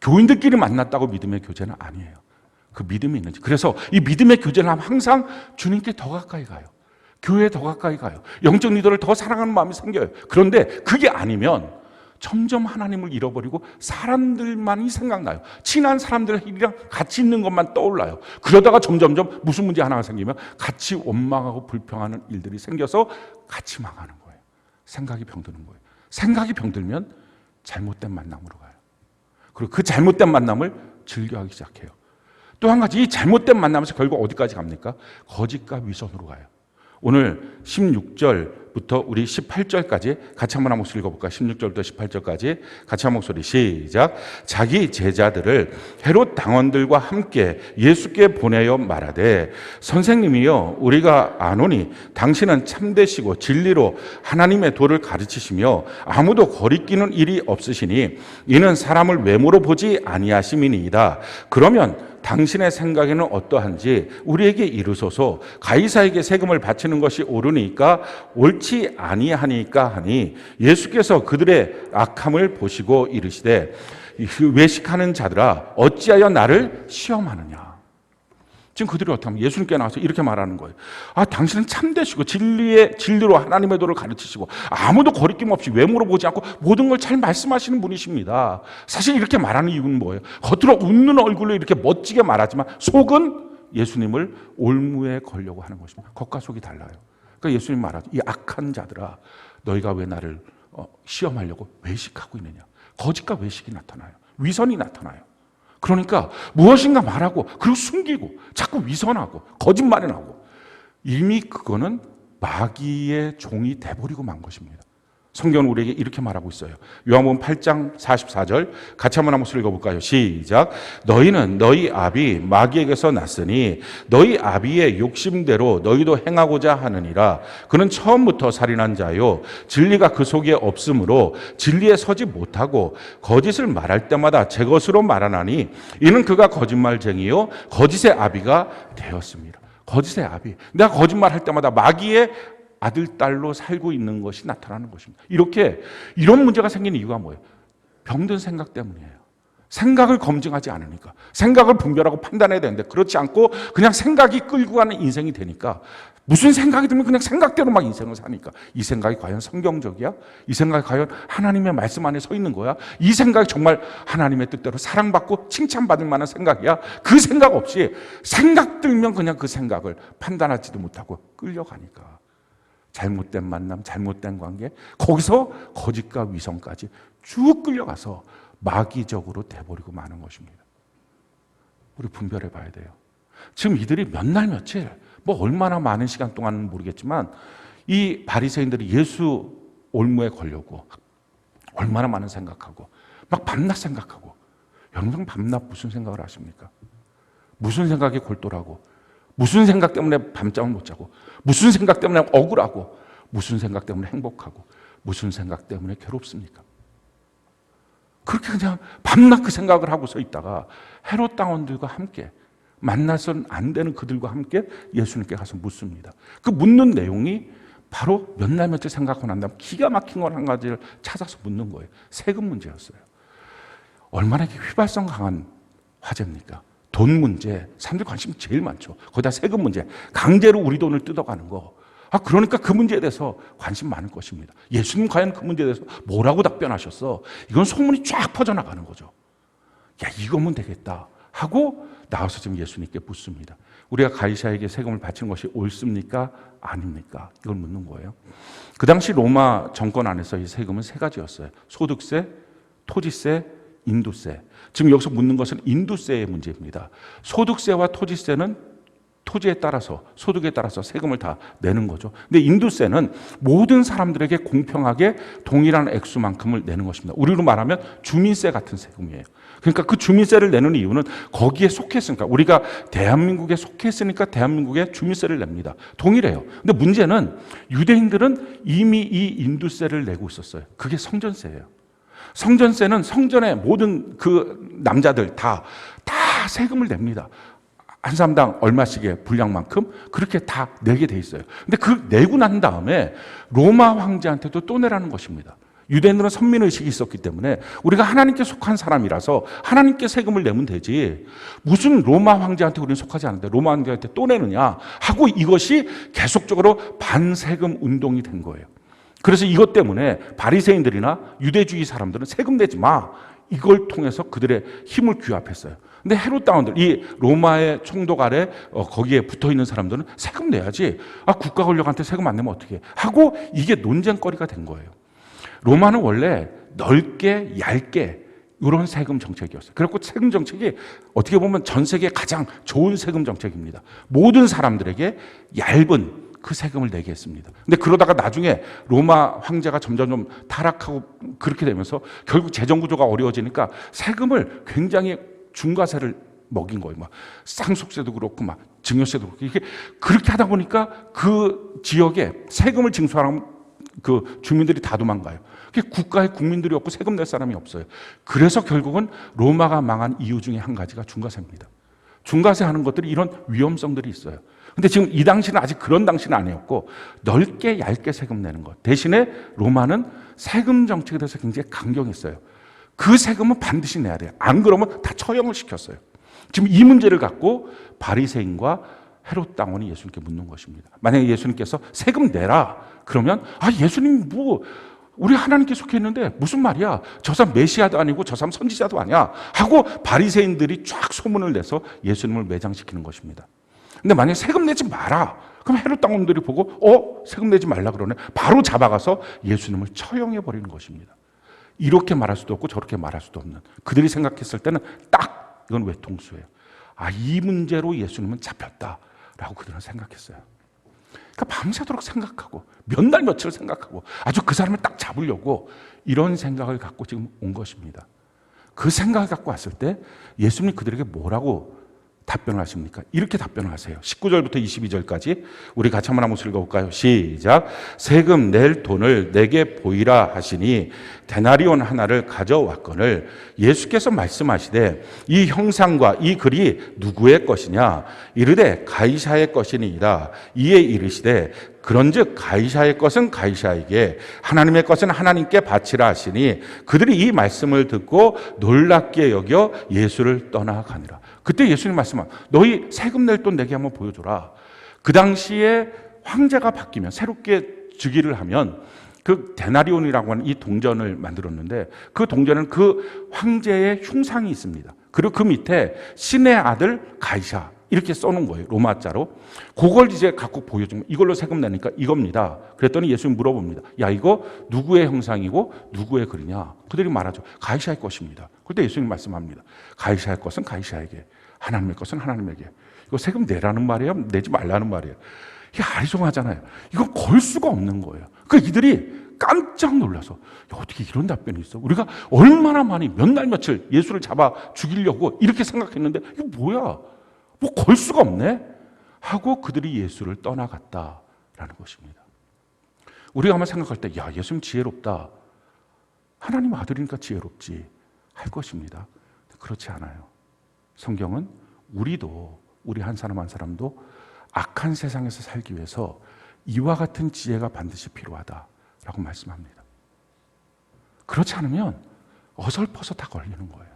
[SPEAKER 1] 교인들끼리 만났다고 믿음의 교제는 아니에요. 그 믿음이 있는지. 그래서 이 믿음의 교제를 하면 항상 주님께 더 가까이 가요. 교회에 더 가까이 가요. 영적 리더를 더 사랑하는 마음이 생겨요. 그런데 그게 아니면 점점 하나님을 잃어버리고 사람들만이 생각나요. 친한 사람들이랑 같이 있는 것만 떠올라요. 그러다가 점점점 무슨 문제 하나가 생기면 같이 원망하고 불평하는 일들이 생겨서 같이 망하는 거예요. 생각이 병드는 거예요. 생각이 병들면 잘못된 만남으로 가요. 그리고 그 잘못된 만남을 즐겨하기 시작해요. 또 한 가지, 이 잘못된 만남에서 결국 어디까지 갑니까? 거짓과 위선으로 가요. 오늘 16절부터 우리 18절까지 같이 한번 한 목소리 읽어볼까요? 16절부터 18절까지 같이 한 목소리 시작. 자기 제자들을 헤롯 당원들과 함께 예수께 보내어 말하되, 선생님이여, 우리가 아노니 당신은 참되시고 진리로 하나님의 도를 가르치시며 아무도 거리끼는 일이 없으시니 이는 사람을 외모로 보지 아니하심이니이다. 그러면 당신의 생각에는 어떠한지 우리에게 이르소서. 가이사에게 세금을 바치는 것이 옳으니까 옳지 아니하니까 하니, 예수께서 그들의 악함을 보시고 이르시되, 외식하는 자들아 어찌하여 나를 시험하느냐. 지금 그들이 어떻게 하면 예수님께 나와서 이렇게 말하는 거예요. 당신은 참되시고 진리로 하나님의 도를 가르치시고 아무도 거리낌 없이 외모로 보지 않고 모든 걸 잘 말씀하시는 분이십니다. 사실 이렇게 말하는 이유는 뭐예요? 겉으로 웃는 얼굴로 이렇게 멋지게 말하지만 속은 예수님을 올무에 걸려고 하는 것입니다. 겉과 속이 달라요. 그러니까 예수님 말하죠. 이 악한 자들아, 너희가 왜 나를 시험하려고 외식하고 있느냐. 거짓과 외식이 나타나요. 위선이 나타나요. 그러니까 무엇인가 말하고 그리고 숨기고 자꾸 위선하고 거짓말을 하고, 이미 그거는 마귀의 종이 돼버리고 만 것입니다. 성경은 우리에게 이렇게 말하고 있어요. 요한복음 8장 44절 같이 한번 목소리 읽어볼까요? 시작. 너희는 너희 아비 마귀에게서 났으니 너희 아비의 욕심대로 너희도 행하고자 하느니라. 그는 처음부터 살인한 자요 진리가 그 속에 없으므로 진리에 서지 못하고 거짓을 말할 때마다 제 것으로 말하나니 이는 그가 거짓말쟁이요 거짓의 아비가 되었습니다. 거짓의 아비. 내가 거짓말할 때마다 마귀의 아들, 딸로 살고 있는 것이 나타나는 것입니다. 이런 문제가 생기는 이유가 뭐예요? 병든 생각 때문이에요. 생각을 검증하지 않으니까. 생각을 분별하고 판단해야 되는데 그렇지 않고 그냥 생각이 끌고 가는 인생이 되니까, 무슨 생각이 들면 그냥 생각대로 막 인생을 사니까, 이 생각이 과연 성경적이야? 이 생각이 과연 하나님의 말씀 안에 서 있는 거야? 이 생각이 정말 하나님의 뜻대로 사랑받고 칭찬받을 만한 생각이야? 그 생각 없이 생각 들면 그냥 그 생각을 판단하지도 못하고 끌려가니까 잘못된 만남, 잘못된 관계, 거기서 거짓과 위선까지 쭉 끌려가서 마귀적으로 돼버리고 마는 것입니다. 우리 분별해 봐야 돼요. 지금 이들이 몇 날 며칠, 뭐 얼마나 많은 시간 동안은 모르겠지만 이 바리새인들이 예수 올무에 걸려고 얼마나 많은 생각하고 막 밤낮 생각하고. 여러분 밤낮 무슨 생각을 하십니까? 무슨 생각이 골똘하고, 무슨 생각 때문에 밤잠을 못 자고, 무슨 생각 때문에 억울하고, 무슨 생각 때문에 행복하고, 무슨 생각 때문에 괴롭습니까? 그렇게 그냥 밤낮 그 생각을 하고 서 있다가 헤롯 당원들과 함께, 만나서는 안 되는 그들과 함께 예수님께 가서 묻습니다. 그 묻는 내용이 바로 몇 날 며칠 생각하고 난 다음 기가 막힌 걸 한 가지를 찾아서 묻는 거예요. 세금 문제였어요. 얼마나 휘발성 강한 화제입니까? 돈 문제, 사람들 관심이 제일 많죠. 거기다 세금 문제, 강제로 우리 돈을 뜯어가는 거. 그러니까 그 문제에 대해서 관심 많을 것입니다. 예수님 과연 그 문제에 대해서 뭐라고 답변하셨어? 이건 소문이 쫙 퍼져나가는 거죠. 야, 이거면 되겠다 하고 나와서 지금 예수님께 묻습니다. 우리가 가이사에게 세금을 바치는 것이 옳습니까? 아닙니까? 이걸 묻는 거예요. 그 당시 로마 정권 안에서 이 세금은 세 가지였어요. 소득세, 토지세, 인도세. 지금 여기서 묻는 것은 인도세의 문제입니다. 소득세와 토지세는 토지에 따라서, 소득에 따라서 세금을 다 내는 거죠. 근데 인도세는 모든 사람들에게 공평하게 동일한 액수만큼을 내는 것입니다. 우리로 말하면 주민세 같은 세금이에요. 그러니까 그 주민세를 내는 이유는 거기에 속했으니까, 우리가 대한민국에 속했으니까 대한민국에 주민세를 냅니다. 동일해요. 근데 문제는 유대인들은 이미 이 인도세를 내고 있었어요. 그게 성전세예요. 성전세는 성전의 모든 그 남자들 다 세금을 냅니다. 한 사람당 얼마씩의 분량만큼 그렇게 다 내게 돼 있어요. 근데 그 내고 난 다음에 로마 황제한테도 또 내라는 것입니다. 유대인들은 선민의식이 있었기 때문에 우리가 하나님께 속한 사람이라서 하나님께 세금을 내면 되지, 무슨 로마 황제한테 우리는 속하지 않은데 로마 황제한테 또 내느냐 하고, 이것이 계속적으로 반세금 운동이 된 거예요. 그래서 이것 때문에 바리새인들이나 유대주의 사람들은 세금 내지 마, 이걸 통해서 그들의 힘을 규합했어요. 근데 헤롯 당원들, 이 로마의 총독 아래 거기에 붙어 있는 사람들은 세금 내야지, 국가 권력한테 세금 안 내면 어떻게 하고, 이게 논쟁거리가 된 거예요. 로마는 원래 넓게 얇게 이런 세금 정책이었어요. 그래서 세금 정책이 어떻게 보면 전 세계 가장 좋은 세금 정책입니다. 모든 사람들에게 얇은 그 세금을 내게 했습니다. 근데 그러다가 나중에 로마 황제가 점점 타락하고 그렇게 되면서 결국 재정 구조가 어려워지니까 세금을 굉장히 중과세를 먹인 거예요. 막 상속세도 그렇고 막 증여세도 그렇고, 이게 그렇게 하다 보니까 그 지역에 세금을 징수하는 그 주민들이 다 도망가요. 국가에 국민들이 없고 세금 낼 사람이 없어요. 그래서 결국은 로마가 망한 이유 중에 한 가지가 중과세입니다. 중과세 하는 것들이 이런 위험성들이 있어요. 근데 지금 이 당시는 아직 그런 당시는 아니었고, 넓게 얇게 세금 내는 것 대신에 로마는 세금 정책에 대해서 굉장히 강경했어요. 그 세금은 반드시 내야 돼요. 안 그러면 다 처형을 시켰어요. 지금 이 문제를 갖고 바리새인과 헤롯 당원이 예수님께 묻는 것입니다. 만약에 예수님께서 세금 내라 그러면, 예수님 우리 하나님께 속해 있는데 무슨 말이야, 저 사람 메시아도 아니고 저 사람 선지자도 아니야 하고 바리새인들이 쫙 소문을 내서 예수님을 매장시키는 것입니다. 근데 만약에 세금 내지 마라 그럼 헤롯 당원들이 보고 세금 내지 말라 그러네, 바로 잡아가서 예수님을 처형해 버리는 것입니다. 이렇게 말할 수도 없고 저렇게 말할 수도 없는, 그들이 생각했을 때는 딱 이건 외통수예요. 이 문제로 예수님은 잡혔다라고 그들은 생각했어요. 그러니까 밤새도록 생각하고 몇 날 며칠 생각하고 아주 그 사람을 딱 잡으려고 이런 생각을 갖고 지금 온 것입니다. 그 생각을 갖고 왔을 때 예수님이 그들에게 뭐라고 답변을 하십니까? 이렇게 답변을 하세요. 19절부터 22절까지 우리 같이 한번 읽어볼까요? 시작. 세금 낼 돈을 내게 보이라 하시니 데나리온 하나를 가져왔거늘 예수께서 말씀하시되 이 형상과 이 글이 누구의 것이냐? 이르되 가이사의 것이니이다. 이에 이르시되 그런즉 가이사의 것은 가이사에게, 하나님의 것은 하나님께 바치라 하시니 그들이 이 말씀을 듣고 놀랍게 여겨 예수를 떠나가니라. 그때 예수님 말씀은 너희 세금 낼 돈 내게 한번 보여줘라. 그 당시에 황제가 바뀌면, 새롭게 즉위를 하면 그 데나리온이라고 하는 이 동전을 만들었는데, 그 동전은 그 황제의 흉상이 있습니다. 그리고 그 밑에 신의 아들 가이사 이렇게 써놓은 거예요, 로마자로. 그걸 이제 갖고 보여주면 이걸로 세금 내니까 이겁니다. 그랬더니 예수님 물어봅니다. 이거 누구의 형상이고 누구의 글이냐? 그들이 말하죠. 가이사의 것입니다. 그때 예수님 말씀합니다. 가이사의 것은 가이사에게, 하나님의 것은 하나님에게. 이거 세금 내라는 말이에요? 내지 말라는 말이에요? 이게 아리송하잖아요. 이거 걸 수가 없는 거예요. 그러니까 이들이 깜짝 놀라서 어떻게 이런 답변이 있어? 우리가 얼마나 많이 몇 날 며칠 예수를 잡아 죽이려고 이렇게 생각했는데 이거 뭐야? 걸 수가 없네? 하고 그들이 예수를 떠나갔다라는 것입니다. 우리가 한번 생각할 때 예수님 지혜롭다, 하나님 아들이니까 지혜롭지 할 것입니다. 그렇지 않아요. 성경은 우리 한 사람 한 사람도 악한 세상에서 살기 위해서 이와 같은 지혜가 반드시 필요하다라고 말씀합니다. 그렇지 않으면 어설퍼서 다 걸리는 거예요.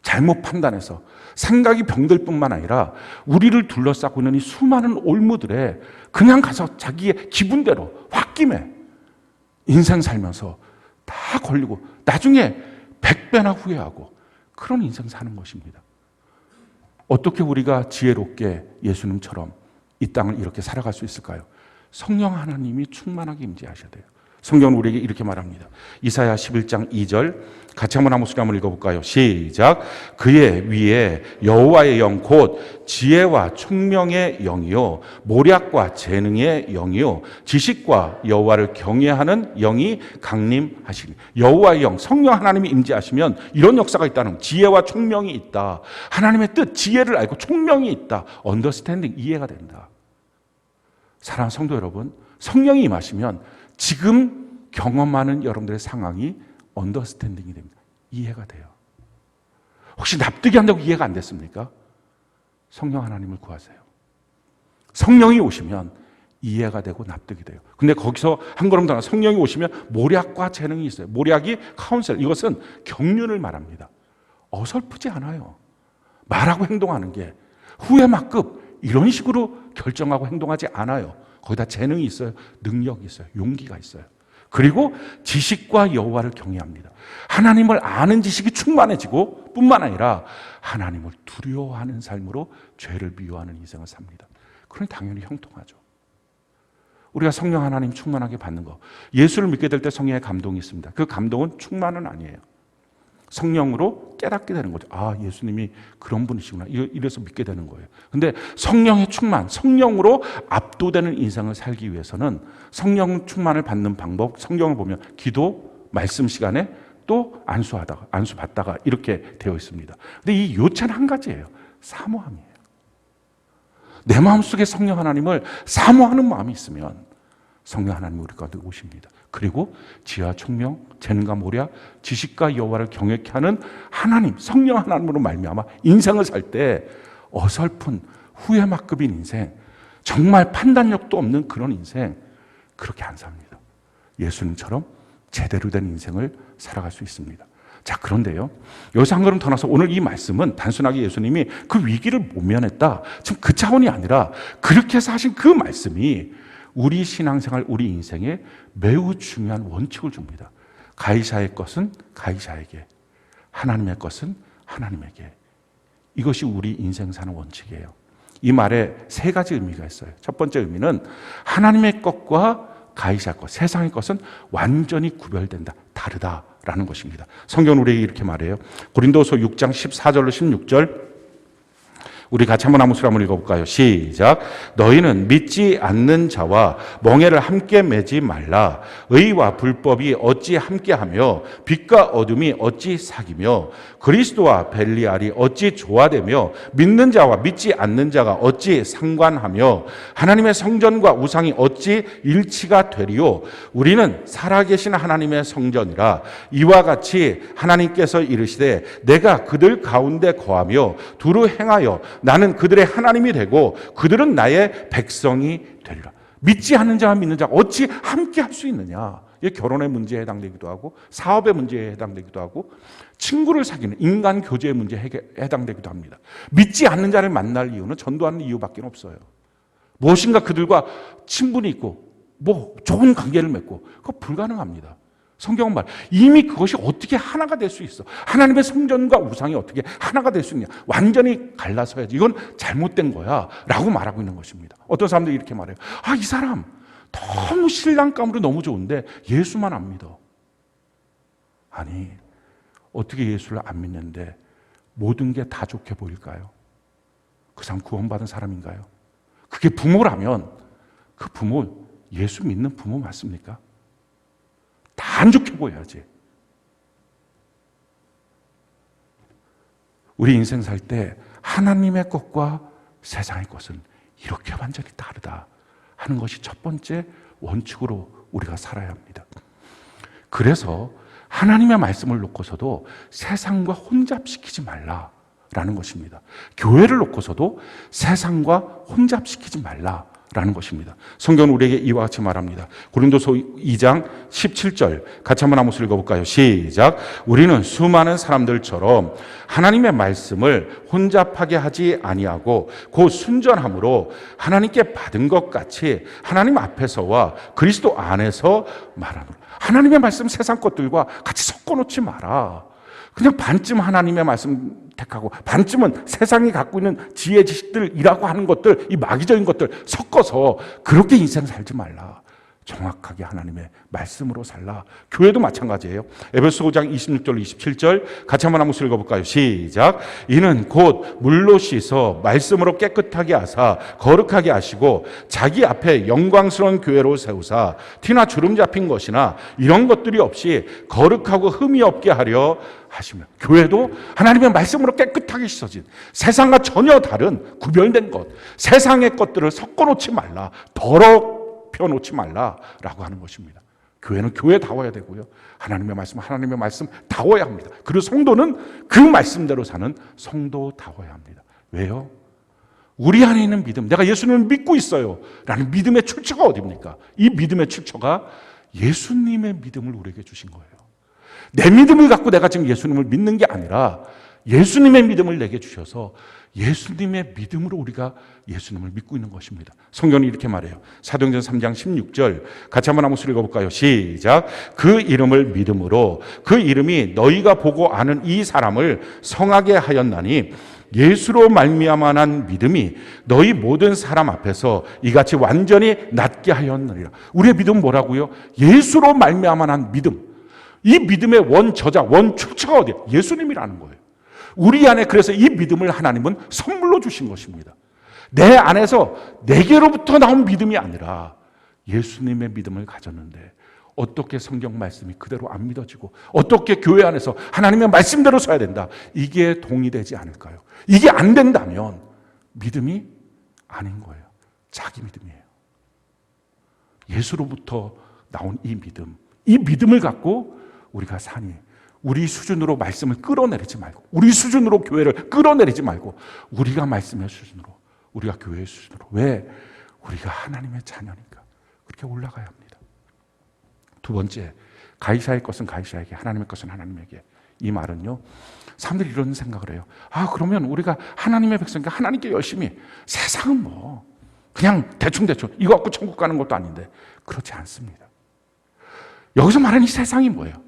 [SPEAKER 1] 잘못 판단해서 생각이 병들 뿐만 아니라 우리를 둘러싸고 있는 이 수많은 올무들에 그냥 가서 자기의 기분대로 홧김에 인생 살면서 다 걸리고 나중에 100배나 후회하고 그런 인생 사는 것입니다. 어떻게 우리가 지혜롭게 예수님처럼 이 땅을 이렇게 살아갈 수 있을까요? 성령 하나님이 충만하게 임재하셔야 돼요. 성경은 우리에게 이렇게 말합니다. 이사야 11장 2절 같이 한번 한 목소리 한번 읽어볼까요? 시작. 그의 위에 여호와의 영 곧 지혜와 총명의 영이요 모략과 재능의 영이요 지식과 여호와를 경외하는 영이 강림하시니. 여호와의 영, 성령 하나님이 임재하시면 이런 역사가 있다는, 지혜와 총명이 있다. 하나님의 뜻, 지혜를 알고 총명이 있다. 언더스탠딩, 이해가 된다. 사랑하는 성도 여러분, 성령이 임하시면 지금 경험하는 여러분들의 상황이 언더스탠딩이 됩니다. 이해가 돼요. 혹시 납득이 안 되고 이해가 안 됐습니까? 성령 하나님을 구하세요. 성령이 오시면 이해가 되고 납득이 돼요. 근데 거기서 한 걸음 더 나아가 성령이 오시면 모략과 재능이 있어요. 모략이 카운셀, 이것은 경륜을 말합니다. 어설프지 않아요. 말하고 행동하는 게 후회 막급 이런 식으로 결정하고 행동하지 않아요. 거기다 재능이 있어요. 능력이 있어요. 용기가 있어요. 그리고 지식과 여호와를 경외합니다. 하나님을 아는 지식이 충만해지고 뿐만 아니라 하나님을 두려워하는 삶으로 죄를 미워하는 인생을 삽니다. 그러니 당연히 형통하죠. 우리가 성령 하나님 충만하게 받는 거, 예수를 믿게 될 때 성령의 감동이 있습니다. 그 감동은 충만은 아니에요. 성령으로 깨닫게 되는 거죠. 아, 예수님이 그런 분이시구나. 이래서 믿게 되는 거예요. 근데 성령의 충만, 성령으로 압도되는 인생을 살기 위해서는 성령 충만을 받는 방법, 성경을 보면 기도, 말씀 시간에 또 안수 받다가 이렇게 되어 있습니다. 근데 이 요체는 한 가지예요. 사모함이에요. 내 마음속에 성령 하나님을 사모하는 마음이 있으면 성령 하나님이 우리 가운데 오십니다. 그리고 지혜와 총명, 재능과 모략, 지식과 여호와를 경외케 하는 하나님, 성령 하나님으로 말미암아 인생을 살 때 어설픈 후회 막급인 인생, 정말 판단력도 없는 그런 인생 그렇게 안 삽니다. 예수님처럼 제대로 된 인생을 살아갈 수 있습니다. 자, 그런데요, 여기서 한 걸음 더 나서 오늘 이 말씀은 단순하게 예수님이 그 위기를 모면했다, 지금 그 차원이 아니라 그렇게 해서 하신 그 말씀이 우리 신앙생활, 우리 인생에 매우 중요한 원칙을 줍니다. 가이사의 것은 가이사에게, 하나님의 것은 하나님에게. 이것이 우리 인생 사는 원칙이에요. 이 말에 세 가지 의미가 있어요. 첫 번째 의미는 하나님의 것과 가이사 것, 세상의 것은 완전히 구별된다, 다르다라는 것입니다. 성경은 우리에게 이렇게 말해요. 고린도서 6장 14절로 16절 우리 같이 한번 한번 한번 읽어볼까요? 시작. 너희는 믿지 않는 자와 멍에를 함께 매지 말라. 의와 불법이 어찌 함께하며 빛과 어둠이 어찌 사귀며 그리스도와 벨리알이 어찌 조화되며 믿는 자와 믿지 않는 자가 어찌 상관하며 하나님의 성전과 우상이 어찌 일치가 되리요. 우리는 살아계신 하나님의 성전이라. 이와 같이 하나님께서 이르시되 내가 그들 가운데 거하며 두루 행하여 나는 그들의 하나님이 되고 그들은 나의 백성이 되리라. 믿지 않는 자와 믿는 자가 어찌 함께 할 수 있느냐. 이게 결혼의 문제에 해당되기도 하고 사업의 문제에 해당되기도 하고 친구를 사귀는 인간 교제의 문제에 해당되기도 합니다. 믿지 않는 자를 만날 이유는 전도하는 이유밖에 없어요. 무엇인가 그들과 친분이 있고 뭐 좋은 관계를 맺고 그거 불가능합니다. 성경은 말, 이미 그것이 어떻게 하나가 될 수 있어. 하나님의 성전과 우상이 어떻게 하나가 될 수 있냐. 완전히 갈라서야지. 이건 잘못된 거야 라고 말하고 있는 것입니다. 어떤 사람들이 이렇게 말해요. 아, 이 사람 너무 신랑감으로 너무 좋은데 예수만 안 믿어. 아니, 어떻게 예수를 안 믿는데 모든 게 다 좋게 보일까요? 그 사람 구원받은 사람인가요? 그게 부모라면 그 부모, 예수 믿는 부모 맞습니까? 다 안 좋게 보여야지. 우리 인생 살 때 하나님의 것과 세상의 것은 이렇게 완전히 다르다 하는 것이 첫 번째 원칙으로 우리가 살아야 합니다. 그래서 하나님의 말씀을 놓고서도 세상과 혼잡시키지 말라라는 것입니다. 교회를 놓고서도 세상과 혼잡시키지 말라 라는 것입니다. 성경은 우리에게 이와 같이 말합니다. 고린도서 2장 17절 같이 한번 한 목소리 읽어볼까요? 시작. 우리는 수많은 사람들처럼 하나님의 말씀을 혼잡하게 하지 아니하고 곧 순전함으로 하나님께 받은 것 같이 하나님 앞에서와 그리스도 안에서 말하노라. 하나님의 말씀 세상 것들과 같이 섞어놓지 마라. 그냥 반쯤 하나님의 말씀 택하고 반쯤은 세상이 갖고 있는 지혜 지식들이라고 하는 것들, 이 마귀적인 것들 섞어서 그렇게 인생 살지 말라. 정확하게 하나님의 말씀으로 살라. 교회도 마찬가지예요. 에베소 5장 26절 27절 같이 한번 읽어볼까요? 시작. 이는 곧 물로 씻어 말씀으로 깨끗하게 하사 거룩하게 하시고 자기 앞에 영광스러운 교회로 세우사 티나 주름 잡힌 것이나 이런 것들이 없이 거룩하고 흠이 없게 하려 하시며, 교회도 하나님의 말씀으로 깨끗하게 씻어진 세상과 전혀 다른 구별된 것, 세상의 것들을 섞어놓지 말라, 더럽혀 놓지 말라라고 하는 것입니다. 교회는 교회다워야 되고요, 하나님의 말씀다워야 합니다. 그리고 성도는 그 말씀대로 사는 성도다워야 합니다. 왜요? 우리 안에 있는 믿음, 내가 예수님을 믿고 있어요 라는 믿음의 출처가 어디입니까? 이 믿음의 출처가 예수님의 믿음을 우리에게 주신 거예요. 내 믿음을 갖고 내가 지금 예수님을 믿는 게 아니라 예수님의 믿음을 내게 주셔서 예수님의 믿음으로 우리가 예수님을 믿고 있는 것입니다. 성경이 이렇게 말해요. 사도행전 3장 16절 같이 한번 읽어볼까요? 시작. 그 이름을 믿음으로 그 이름이 너희가 보고 아는 이 사람을 성하게 하였나니 예수로 말미암아 난 믿음이 너희 모든 사람 앞에서 이같이 완전히 낫게 하였느니라. 우리의 믿음은 뭐라고요? 예수로 말미암아 난 믿음. 이 믿음의 원저자, 원출처가 어디예요? 예수님이라는 거예요. 우리 안에 그래서 이 믿음을 하나님은 선물로 주신 것입니다. 내 안에서 내게로부터 나온 믿음이 아니라 예수님의 믿음을 가졌는데 어떻게 성경 말씀이 그대로 안 믿어지고 어떻게 교회 안에서 하나님의 말씀대로 써야 된다, 이게 동의되지 않을까요? 이게 안 된다면 믿음이 아닌 거예요. 자기 믿음이에요. 예수로부터 나온 이 믿음을 갖고 우리가 사니, 우리 수준으로 말씀을 끌어내리지 말고, 우리 수준으로 교회를 끌어내리지 말고, 우리가 말씀의 수준으로, 우리가 교회의 수준으로. 왜? 우리가 하나님의 자녀니까 그렇게 올라가야 합니다. 두 번째, 가이사의 것은 가이사에게, 하나님의 것은 하나님에게. 이 말은요, 사람들이 이런 생각을 해요. 그러면 우리가 하나님의 백성이니까 하나님께 열심히, 세상은 뭐 그냥 대충 이거 갖고 천국 가는 것도 아닌데. 그렇지 않습니다. 여기서 말하는 이 세상이 뭐예요?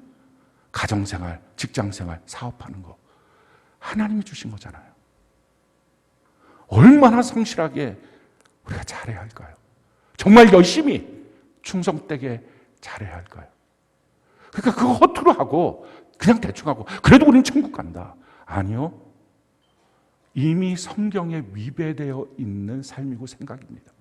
[SPEAKER 1] 가정생활, 직장생활, 사업하는 거 하나님이 주신 거잖아요. 얼마나 성실하게 우리가 잘해야 할까요? 정말 열심히 충성되게 잘해야 할까요? 그러니까 그거 허투루 하고 그냥 대충 하고 그래도 우리는 천국 간다. 아니요. 이미 성경에 위배되어 있는 삶이고 생각입니다.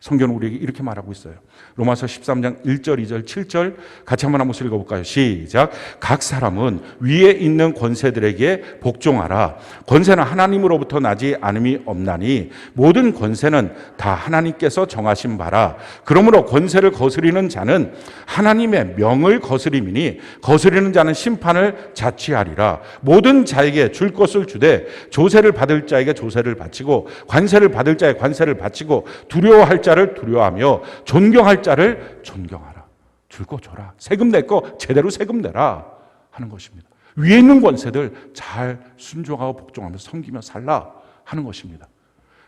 [SPEAKER 1] 성경은 우리에게 이렇게 말하고 있어요. 로마서 13장 1절, 2절, 7절 같이 한번 읽어볼까요? 시작. 각 사람은 위에 있는 권세들에게 복종하라. 권세는 하나님으로부터 나지 않음이 없나니 모든 권세는 다 하나님께서 정하신 바라. 그러므로 권세를 거스리는 자는 하나님의 명을 거스림이니 거스리는 자는 심판을 자취하리라. 모든 자에게 줄 것을 주되 조세를 받을 자에게 조세를 바치고 관세를 받을 자에게 관세를 바치고 두려워할 자를 두려워하며 존경할 자를 존경하라. 줄 거 줘라. 세금 낼 거 제대로 세금 내라 하는 것입니다. 위에 있는 권세들 잘 순종하고 복종하면서 섬기며 살라 하는 것입니다.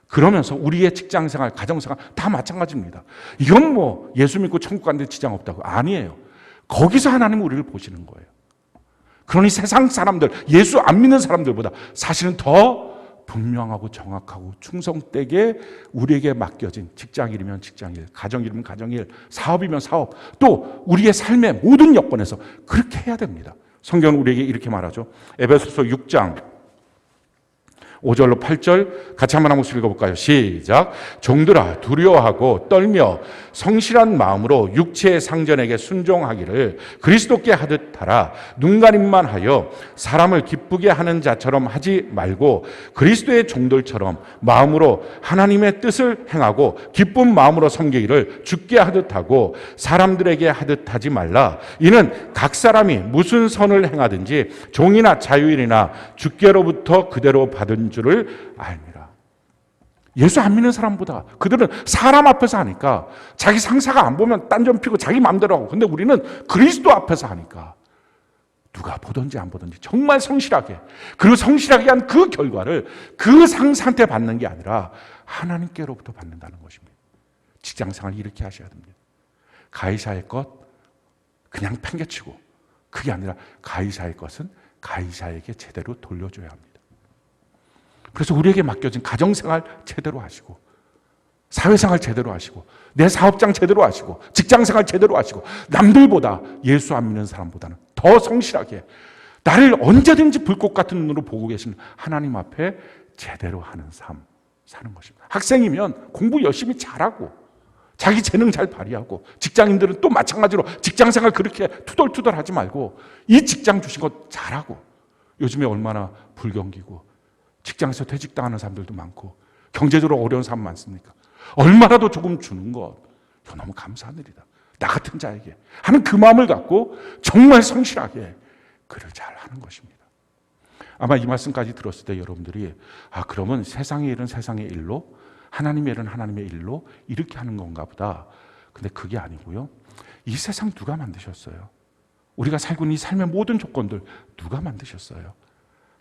[SPEAKER 1] 그러면서 우리의 직장생활, 가정생활 다 마찬가지입니다. 이건 뭐 예수 믿고 천국 가는데 지장 없다고. 아니에요. 거기서 하나님은 우리를 보시는 거예요. 그러니 세상 사람들, 예수 안 믿는 사람들보다 사실은 더 분명하고 정확하고 충성되게 우리에게 맡겨진 직장일이면 직장일, 가정일이면 가정일, 사업이면 사업, 또 우리의 삶의 모든 여건에서 그렇게 해야 됩니다. 성경은 우리에게 이렇게 말하죠. 에베소서 6장 5절로 8절 같이 한번 읽어볼까요? 시작. 종들아 두려워하고 떨며 성실한 마음으로 육체의 상전에게 순종하기를 그리스도께 하듯 하라. 눈가림만 하여 사람을 기쁘게 하는 자처럼 하지 말고 그리스도의 종들처럼 마음으로 하나님의 뜻을 행하고 기쁜 마음으로 섬기기를 주께 하듯 하고 사람들에게 하듯 하지 말라. 이는 각 사람이 무슨 선을 행하든지 종이나 자유인이나 주께로부터 그대로 받은 줄을 알미라. 예수 안 믿는 사람보다 그들은 사람 앞에서 하니까 자기 상사가 안 보면 딴 점 피고 자기 마음대로 하고, 근데 우리는 그리스도 앞에서 하니까 누가 보든지 안 보든지 정말 성실하게, 그리고 성실하게 한 그 결과를 그 상사한테 받는 게 아니라 하나님께로부터 받는다는 것입니다. 직장생활 이렇게 하셔야 됩니다. 가이사의 것 그냥 팽개치고, 그게 아니라 가이사의 것은 가이사에게 제대로 돌려줘야 합니다. 그래서 우리에게 맡겨진 가정생활 제대로 하시고, 사회생활 제대로 하시고, 내 사업장 제대로 하시고, 직장생활 제대로 하시고, 남들보다 예수 안 믿는 사람보다는 더 성실하게 나를 언제든지 불꽃 같은 눈으로 보고 계신 하나님 앞에 제대로 하는 삶 사는 것입니다. 학생이면 공부 열심히 잘하고 자기 재능 잘 발휘하고, 직장인들은 또 마찬가지로 직장생활 그렇게 투덜투덜 하지 말고 이 직장 주신 것 잘하고, 요즘에 얼마나 불경기고 직장에서 퇴직당하는 사람들도 많고 경제적으로 어려운 사람 많습니까? 얼마라도 조금 주는 것, 이거 너무 감사한 일이다. 나 같은 자에게 하는 그 마음을 갖고 정말 성실하게 글을 잘 하는 것입니다. 아마 이 말씀까지 들었을 때 여러분들이 그러면 세상의 일은 세상의 일로, 하나님의 일은 하나님의 일로 이렇게 하는 건가 보다. 근데 그게 아니고요. 이 세상 누가 만드셨어요? 우리가 살고 있는 이 삶의 모든 조건들 누가 만드셨어요?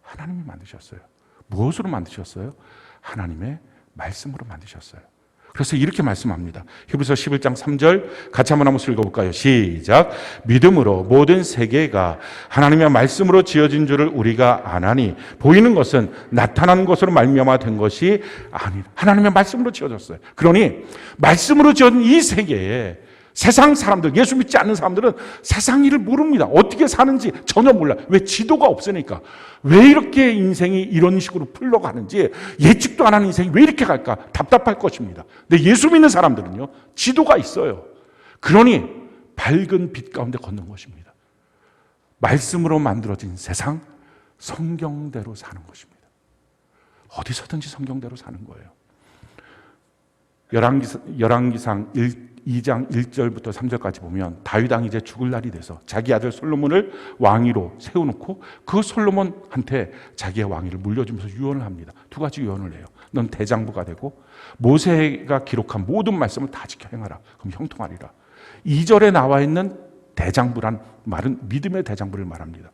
[SPEAKER 1] 하나님이 만드셨어요. 무엇으로 만드셨어요? 하나님의 말씀으로 만드셨어요. 그래서 이렇게 말씀합니다. 히브리서 11장 3절 같이 한번 읽어볼까요? 시작. 믿음으로 모든 세계가 하나님의 말씀으로 지어진 줄을 우리가 아나니 보이는 것은 나타난 것으로 말미암아 된 것이 아니라 하나님의 말씀으로 지어졌어요. 그러니 말씀으로 지어진 이 세계에 세상 사람들, 예수 믿지 않는 사람들은 세상 일을 모릅니다. 어떻게 사는지 전혀 몰라. 왜? 지도가 없으니까. 왜 이렇게 인생이 이런 식으로 풀러가는지 예측도 안 하는 인생이 왜 이렇게 갈까 답답할 것입니다. 근데 예수 믿는 사람들은요, 지도가 있어요. 그러니 밝은 빛 가운데 걷는 것입니다. 말씀으로 만들어진 세상, 성경대로 사는 것입니다. 어디서든지 성경대로 사는 거예요. 열왕기상 2장 1절부터 3절까지 보면 다윗 왕이 이제 죽을 날이 돼서 자기 아들 솔로몬을 왕위로 세워놓고 그 솔로몬한테 자기의 왕위를 물려주면서 유언을 합니다. 두 가지 유언을 해요. 넌 대장부가 되고 모세가 기록한 모든 말씀을 다 지켜 행하라. 그럼 형통하리라. 2절에 나와 있는 대장부란 말은 믿음의 대장부를 말합니다.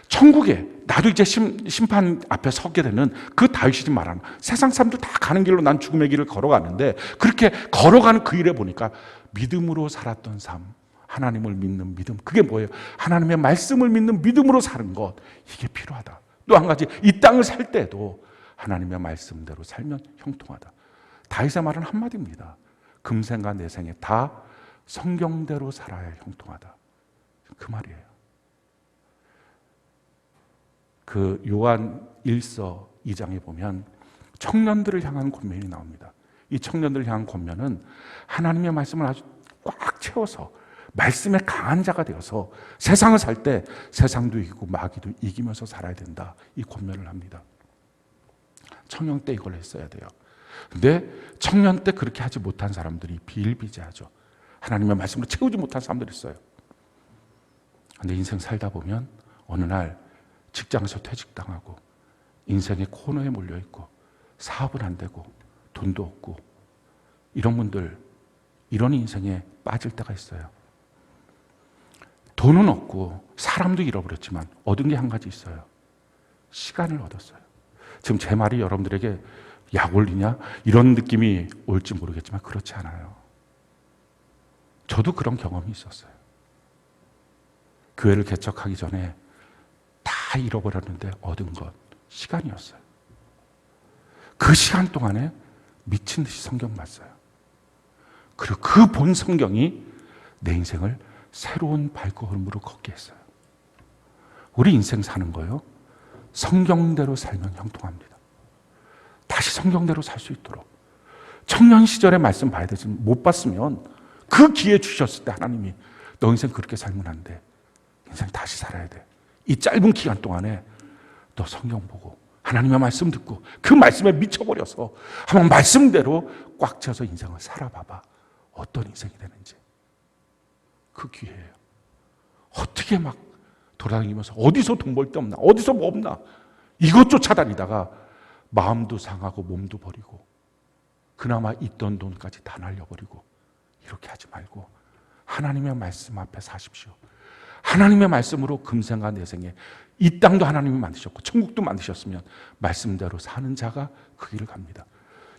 [SPEAKER 1] 천국에 나도 이제 심판 앞에 서게 되는 그 다윗이 말하는, 세상 사람들 다 가는 길로 난 죽음의 길을 걸어가는데 그렇게 걸어가는 그 일에 보니까 믿음으로 살았던 삶, 하나님을 믿는 믿음, 그게 뭐예요? 하나님의 말씀을 믿는 믿음으로 사는 것, 이게 필요하다. 또 한 가지, 이 땅을 살 때도 하나님의 말씀대로 살면 형통하다. 다윗의 말은 한마디입니다. 금생과 내생에 다 성경대로 살아야 형통하다. 그 말이에요. 그 요한 1서 2장에 보면 청년들을 향한 권면이 나옵니다. 이 청년들을 향한 권면은 하나님의 말씀을 아주 꽉 채워서 말씀에 강한 자가 되어서 세상을 살 때 세상도 이기고 마귀도 이기면서 살아야 된다. 이 권면을 합니다. 청년 때 이걸 했어야 돼요. 근데 청년 때 그렇게 하지 못한 사람들이 비일비재하죠. 하나님의 말씀으로 채우지 못한 사람들이 있어요. 근데 인생 살다 보면 어느 날 직장에서 퇴직당하고 인생의 코너에 몰려있고 사업은 안 되고 돈도 없고 이런 분들, 이런 인생에 빠질 때가 있어요. 돈은 없고 사람도 잃어버렸지만 얻은 게 한 가지 있어요. 시간을 얻었어요. 지금 제 말이 여러분들에게 약 올리냐 이런 느낌이 올지 모르겠지만 그렇지 않아요. 저도 그런 경험이 있었어요. 교회를 개척하기 전에 다 잃어버렸는데 얻은 것, 시간이었어요. 그 시간 동안에 미친 듯이 성경 봤어요. 그리고 그 본 성경이 내 인생을 새로운 발걸음으로 걷게 했어요. 우리 인생 사는 거요, 성경대로 살면 형통합니다. 다시 성경대로 살 수 있도록. 청년 시절의 말씀 봐야 되지만 못 봤으면 그 기회 주셨을 때 하나님이 너 인생 그렇게 살면 안 돼. 인생 다시 살아야 돼. 이 짧은 기간 동안에 너 성경 보고 하나님의 말씀 듣고 그 말씀에 미쳐버려서 한번 말씀대로 꽉 채워서 인생을 살아봐봐. 어떤 인생이 되는지. 그 기회예요. 어떻게 막 돌아다니면서 어디서 돈 벌 데 없나, 어디서 뭐 없나 이것 쫓아다니다가 마음도 상하고 몸도 버리고 그나마 있던 돈까지 다 날려버리고 이렇게 하지 말고 하나님의 말씀 앞에 사십시오. 하나님의 말씀으로 금생과 내생에 이 땅도 하나님이 만드셨고 천국도 만드셨으면 말씀대로 사는 자가 그 길을 갑니다.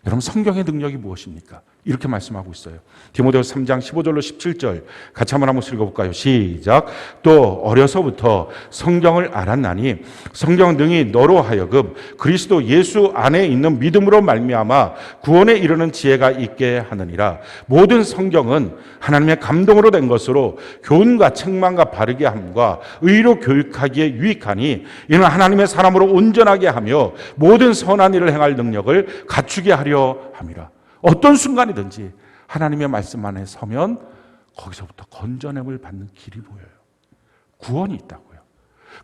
[SPEAKER 1] 여러분, 성경의 능력이 무엇입니까? 이렇게 말씀하고 있어요. 디모데후서 3장 15절로 17절 같이 한번 읽어볼까요? 시작. 또 어려서부터 성경을 알았나니 성경 등이 너로 하여금 그리스도 예수 안에 있는 믿음으로 말미암아 구원에 이르는 지혜가 있게 하느니라. 모든 성경은 하나님의 감동으로 된 것으로 교훈과 책망과 바르게 함과 의로 교육하기에 유익하니 이는 하나님의 사람으로 온전하게 하며 모든 선한 일을 행할 능력을 갖추게 하려 함이라. 어떤 순간이든지 하나님의 말씀 안에 서면 거기서부터 건져냄을 받는 길이 보여요. 구원이 있다고요.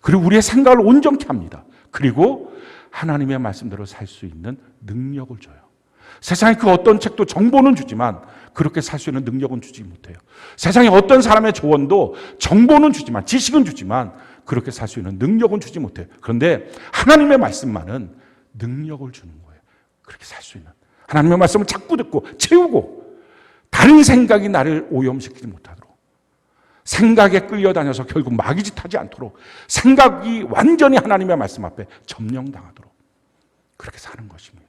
[SPEAKER 1] 그리고 우리의 생각을 온전케 합니다. 그리고 하나님의 말씀대로 살 수 있는 능력을 줘요. 세상에 그 어떤 책도 정보는 주지만 그렇게 살 수 있는 능력은 주지 못해요. 세상에 어떤 사람의 조언도 정보는 주지만, 지식은 주지만 그렇게 살 수 있는 능력은 주지 못해요. 그런데 하나님의 말씀만은 능력을 주는 거예요. 그렇게 살 수 있는. 하나님의 말씀을 자꾸 듣고 채우고 다른 생각이 나를 오염시키지 못하도록, 생각에 끌려다녀서 결국 마귀짓하지 않도록, 생각이 완전히 하나님의 말씀 앞에 점령당하도록 그렇게 사는 것입니다.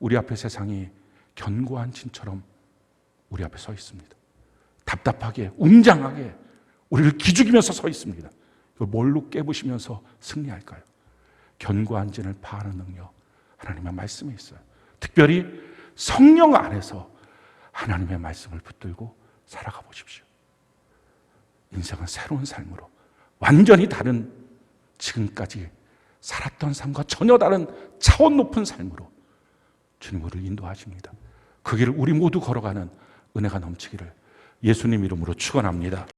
[SPEAKER 1] 우리 앞에 세상이 견고한 진처럼 우리 앞에 서 있습니다. 답답하게, 웅장하게 우리를 기죽이면서 서 있습니다. 이걸 뭘로 깨부시면서 승리할까요? 견고한 진을 파하는 능력, 하나님의 말씀에 있어요. 특별히 성령 안에서 하나님의 말씀을 붙들고 살아가 보십시오. 인생은 새로운 삶으로, 완전히 다른, 지금까지 살았던 삶과 전혀 다른 차원 높은 삶으로 주님 우리를 인도하십니다. 그 길을 우리 모두 걸어가는 은혜가 넘치기를 예수님 이름으로 축원합니다.